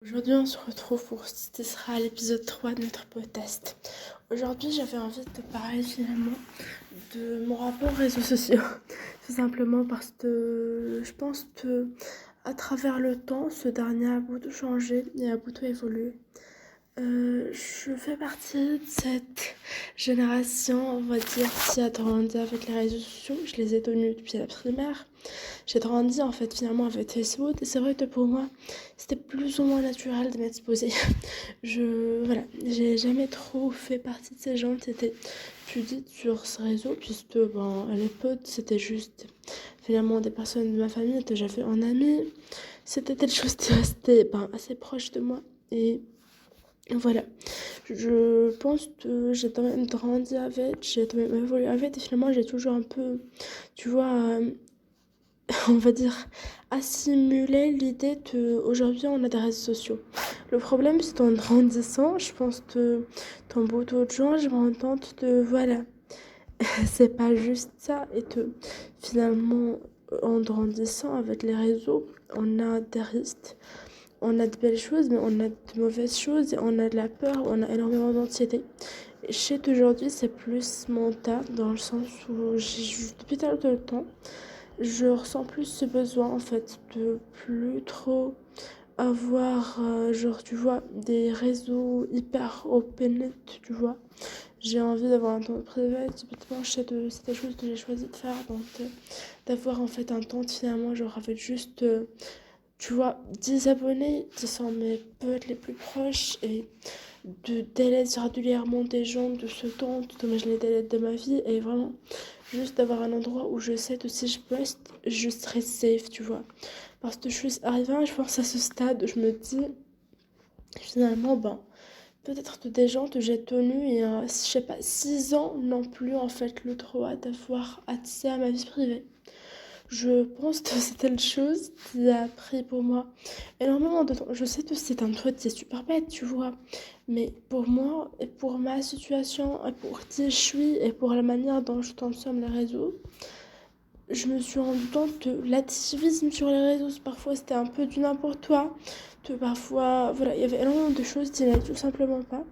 Aujourd'hui, on se retrouve pour ce sera l'épisode 3 de notre podcast. Aujourd'hui, j'avais envie de te parler finalement de mon rapport aux réseaux sociaux. Tout simplement parce que je pense que à travers le temps, ce dernier a beaucoup changé et a beaucoup évolué. Je fais partie de cette génération, on va dire, qui a grandi avec les réseaux sociaux. Je les ai connus depuis la primaire. J'ai grandi en fait finalement avec Facebook et c'est vrai que pour moi c'était plus ou moins naturel de m'exposer. Voilà, j'ai jamais trop fait partie de ces gens qui étaient pudiques sur ce réseau puisque à l'époque c'était juste finalement des personnes de ma famille que j'avais en ami. C'était des choses qui restaient assez proches de moi et voilà, je pense que j'ai quand même grandi avec, j'ai quand même évolué avec et finalement j'ai toujours un peu, tu vois, on va dire, assimiler l'idée qu'aujourd'hui on a des réseaux sociaux. Le problème, c'est qu'en grandissant, je pense que dans beaucoup de gens, je me rends compte que voilà, c'est pas juste ça et que finalement, en grandissant avec les réseaux, on a des risques, on a de belles choses, mais on a de mauvaises choses, et on a de la peur, on a énormément d'anxiété. Et je sais qu'aujourd'hui, c'est plus mon cas, dans le sens où depuis quelque temps, je ressens plus ce besoin en fait de plus trop avoir, genre tu vois, des réseaux hyper open, tu vois. J'ai envie d'avoir un temps privé, typiquement je sais que c'est quelque chose que j'ai choisi de faire, donc d'avoir en fait un temps finalement, genre avec juste, tu vois, 10 abonnés qui sont mes potes les plus proches et de délaisser régulièrement des gens de ce temps, comme je les délaisse de ma vie et vraiment juste d'avoir un endroit où je sais que si je poste, je serai safe, tu vois. Parce que je suis arrivée, je pense, à ce stade où je me dis, finalement, peut-être que des gens que j'ai tenus il y a, je sais pas, 6 ans non plus, en fait, le droit d'avoir accès à ma vie privée. Je pense que c'est telle chose qui a pris pour moi énormément de temps. Je sais que c'est un truc qui est super bête, tu vois. Mais pour moi, et pour ma situation, et pour qui je suis, et pour la manière dont je consomme les réseaux, je me suis rendu compte que l'activisme sur les réseaux, parfois c'était un peu du n'importe quoi. Que parfois, voilà, il y avait énormément de choses qui n'allaient tout simplement pas.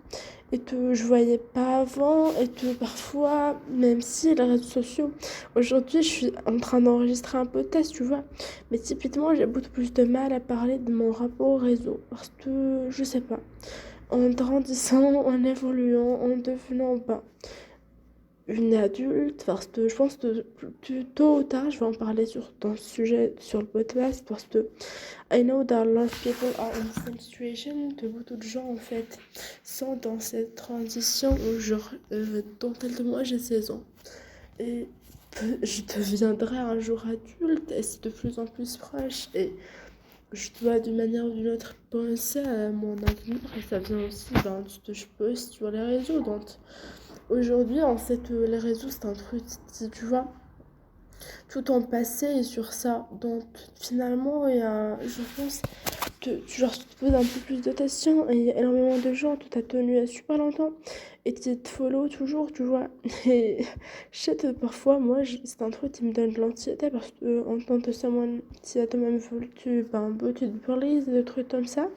Et que je voyais pas avant. Et que parfois, même si les réseaux sociaux, aujourd'hui je suis en train d'enregistrer un podcast, tu vois. Mais typiquement, j'ai beaucoup plus de mal à parler de mon rapport au réseau. Parce que, je sais pas, en grandissant, en évoluant, en devenant, une adulte, parce que je pense que tôt ou tard, je vais en parler dans ce sujet sur le podcast, parce que I know that a lot of people are in the same situation, que beaucoup de gens en fait sont dans cette transition où genre, dans quelques mois j'ai 16 ans. Et je deviendrai un jour adulte et c'est de plus en plus proche et je dois d'une manière ou d'une autre penser à mon avenir et ça vient aussi de ce que je poste sur les réseaux. Donc aujourd'hui, en fait, les réseaux, c'est un truc, tu vois, tout ton passé est sur ça. Donc, finalement, je pense que genre, tu te poses un peu plus de questions. Et il y a énormément de gens qui t'ont tenu à super longtemps et qui te follow toujours, tu vois. Et je sais que parfois, moi, c'est un truc qui me donne de l'anxiété parce que, en tant que someone qui a toi-même vécu, beaucoup de bullies, des trucs comme ça.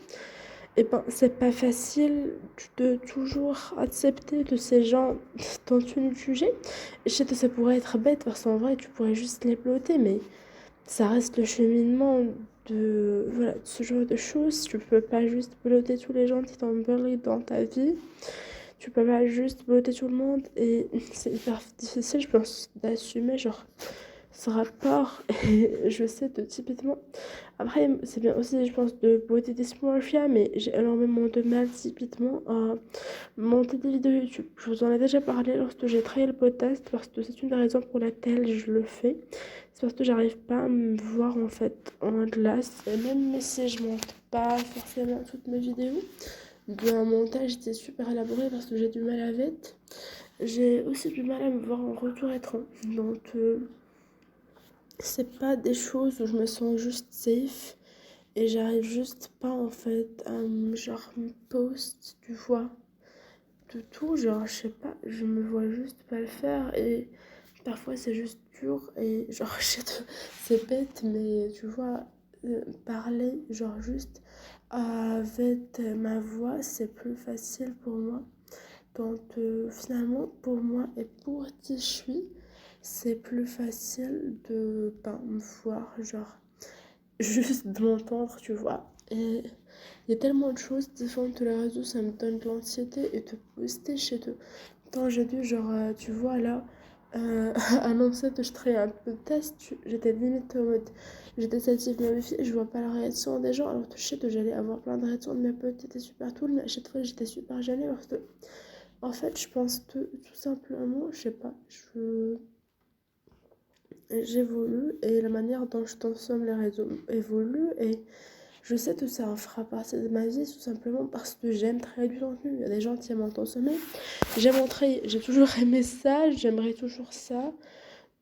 Et c'est pas facile de toujours accepter que ces gens t'ont une jugé. Je sais que ça pourrait être bête parce qu'en vrai, tu pourrais juste les bloquer, mais ça reste le cheminement voilà, de ce genre de choses. Tu peux pas juste bloquer tous les gens qui t'ont bully dans ta vie. Tu peux pas juste bloquer tout le monde et c'est hyper difficile, je pense, d'assumer, genre, ce rapport. Et je sais que typiquement, après, c'est bien aussi, je pense, de body dysmorphia, mais j'ai énormément de mal, typiquement, à monter des vidéos YouTube. Je vous en ai déjà parlé lorsque j'ai créé le podcast, parce que c'est une des raisons pour laquelle je le fais. C'est parce que j'arrive pas à me voir, en fait, en glace. Et même si je monte pas forcément toutes mes vidéos, un montage qui est super élaboré parce que j'ai du mal avec. J'ai aussi du mal à me voir en retour écran. Donc, c'est pas des choses où je me sens juste safe et j'arrive juste pas en fait à genre me post, tu vois, de tout, genre je sais pas, je me vois juste pas le faire et parfois c'est juste dur et genre c'est bête mais tu vois, parler genre juste avec ma voix, c'est plus facile pour moi. Donc finalement, pour moi et pour qui je suis, c'est plus facile de me voir, genre, juste de m'entendre, tu vois. Et il y a tellement de choses différentes sur les réseaux, ça me donne de l'anxiété et de poster chez eux. Quand j'ai dû, genre, tu vois, là, annoncer que je ferais un peu de test, j'étais limite en mode, j'ai désactivé ma wifi, je vois pas la réaction des gens, alors que je sais que j'allais avoir plein de réactions de mes potes qui étaient super cool, mais à chaque fois j'étais super gênée parce que, en fait, je pense que tout simplement, je sais pas, j'évolue et la manière dont je consomme les réseaux évolue et je sais que ça en fera partie de ma vie tout simplement parce que j'aime travailler du contenu. Il y a des gens qui aiment en consommer. J'aime en travailler. J'ai toujours aimé ça, j'aimerais toujours ça.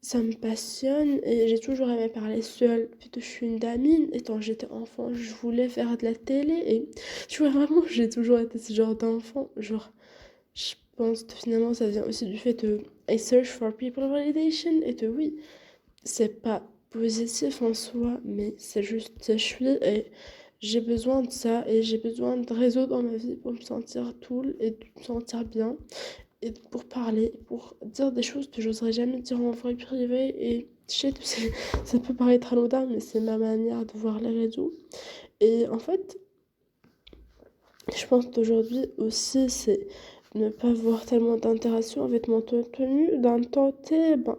Ça me passionne et j'ai toujours aimé parler seule. Puis que je suis une gamine et quand j'étais enfant, je voulais faire de la télé et tu vois vraiment, j'ai toujours été ce genre d'enfant. Genre, je pense que finalement ça vient aussi du fait que I search for people validation et que oui, c'est pas positif en soi, mais c'est juste que je suis et j'ai besoin de ça et j'ai besoin de réseaux dans ma vie pour me sentir cool et de me sentir bien et pour parler, pour dire des choses que j'oserais jamais dire en vrai privé et je sais que ça peut paraître anodin, mais c'est ma manière de voir les réseaux. Et en fait, je pense qu'aujourd'hui aussi, c'est ne pas avoir tellement d'interaction avec mon contenu. D'un côté, ben,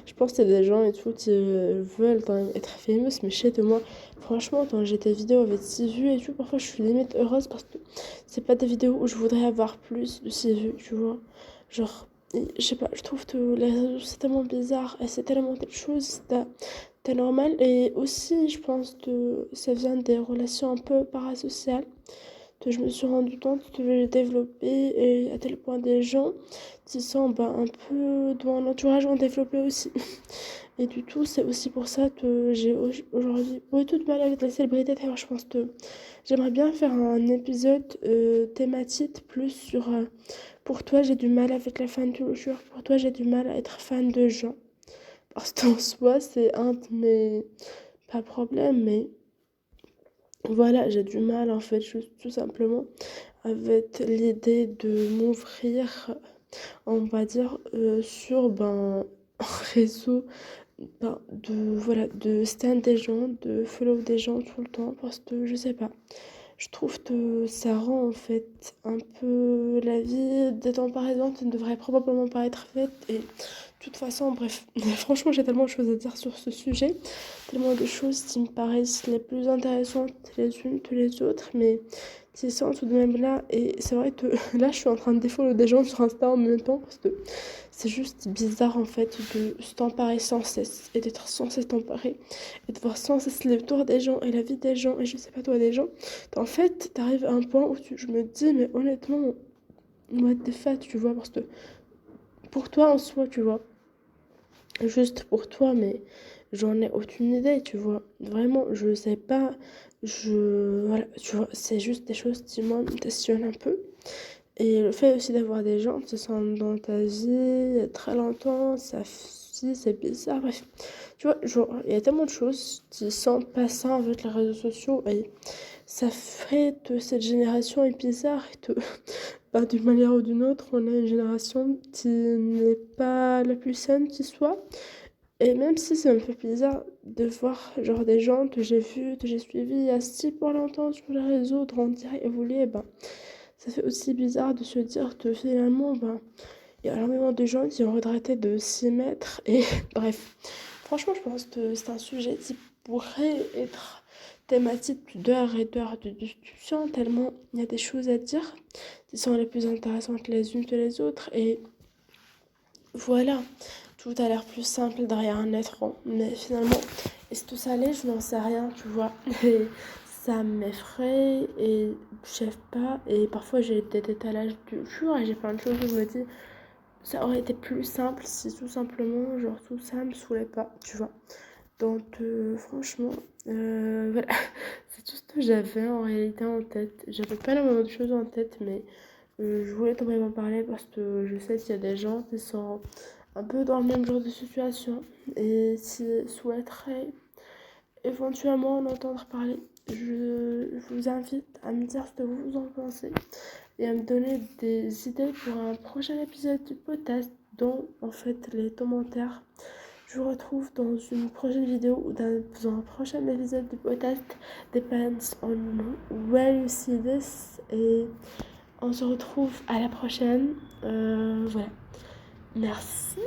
je pense qu'il y a des gens et tout qui veulent quand même être famous, mais je sais que moi, franchement, quand j'ai des vidéos avec 6 vues et tout, parfois je suis limite heureuse parce que c'est pas des vidéos où je voudrais avoir plus de 6 vues, tu vois. Genre, je sais pas, je trouve que les réseaux c'est tellement bizarre et c'est tellement quelque chose de normal. Et aussi, je pense que ça vient des relations un peu parasociales que je me suis rendu compte que j'ai développé et à tel point des gens qui sont un peu dans l'entourage ont développé aussi. Et du tout, c'est aussi pour ça que j'ai aujourd'hui beaucoup de mal avec les célébrités. D'ailleurs, je pense que j'aimerais bien faire un épisode thématique plus sur pour toi, j'ai du mal avec la fan culture, pour toi, j'ai du mal à être fan de gens. Parce qu'en soi, c'est un de mes pas problèmes, mais voilà, j'ai du mal en fait, juste tout simplement avec l'idée de m'ouvrir, on va dire, sur un réseau de stan des gens, de follow des gens tout le temps, parce que je sais pas. Je trouve que ça rend en fait un peu la vie des temps par exemple, ça ne devrait probablement pas être faite. Et de toute façon, bref, franchement, j'ai tellement de choses à dire sur ce sujet, tellement de choses qui me paraissent les plus intéressantes les unes que les autres, mais qui sont tout de même là. Et c'est vrai que là, je suis en train de défollow des gens sur Insta en même temps, parce que c'est juste bizarre en fait de s'emparer sans cesse et d'être sans cesse emparé et de voir sans cesse le tour des gens et la vie des gens et je sais pas toi des gens. En fait, t'arrives à un point où je me dis, mais honnêtement, what the fuck, tu vois, parce que pour toi en soi, tu vois, juste pour toi, mais j'en ai aucune idée, tu vois. Vraiment, je sais pas, voilà, tu vois, c'est juste des choses qui moi me questionnent un peu. Et le fait aussi d'avoir des gens qui sont dans ta vie très longtemps, ça aussi, c'est bizarre. Bref, tu vois, genre, il y a tellement de choses qui sont pas saines avec les réseaux sociaux et ça fait que cette génération est bizarre et que, d'une manière ou d'une autre, on a une génération qui n'est pas la plus saine qui soit. Et même si c'est un peu bizarre de voir genre des gens que j'ai vus, que j'ai suivis il y a si pour longtemps sur les réseaux, grandir, évoluer, ça fait aussi bizarre de se dire que finalement, il y a énormément de gens qui ont regretté de s'y mettre. Et bref, franchement, je pense que c'est un sujet qui pourrait être thématique d'heures et d'heures de discussion, tellement il y a des choses à dire qui sont les plus intéressantes les unes que les autres. Et voilà, tout a l'air plus simple derrière un écran. Mais finalement, est-ce que ça l'est? Je n'en sais rien, tu vois. Et ça m'effraie et je sais pas. Et parfois, j'ai des détalages de jour et j'ai plein de choses où je me dis, ça aurait été plus simple si tout simplement, genre tout ça me saoulait pas, tu vois. Donc, franchement, voilà, c'est tout ce que j'avais en réalité en tête. J'avais pas énormément de choses en tête, mais je voulais quand même en parler parce que je sais qu'il y a des gens qui sont un peu dans le même genre de situation et qui souhaiteraient éventuellement en entendre parler. je vous invite à me dire ce que vous en pensez et à me donner des idées pour un prochain épisode du podcast, dont en fait les commentaires. Je vous retrouve dans une prochaine vidéo ou dans un prochain épisode du podcast. Depends on where you see this. Et on se retrouve à la prochaine. Voilà. Merci.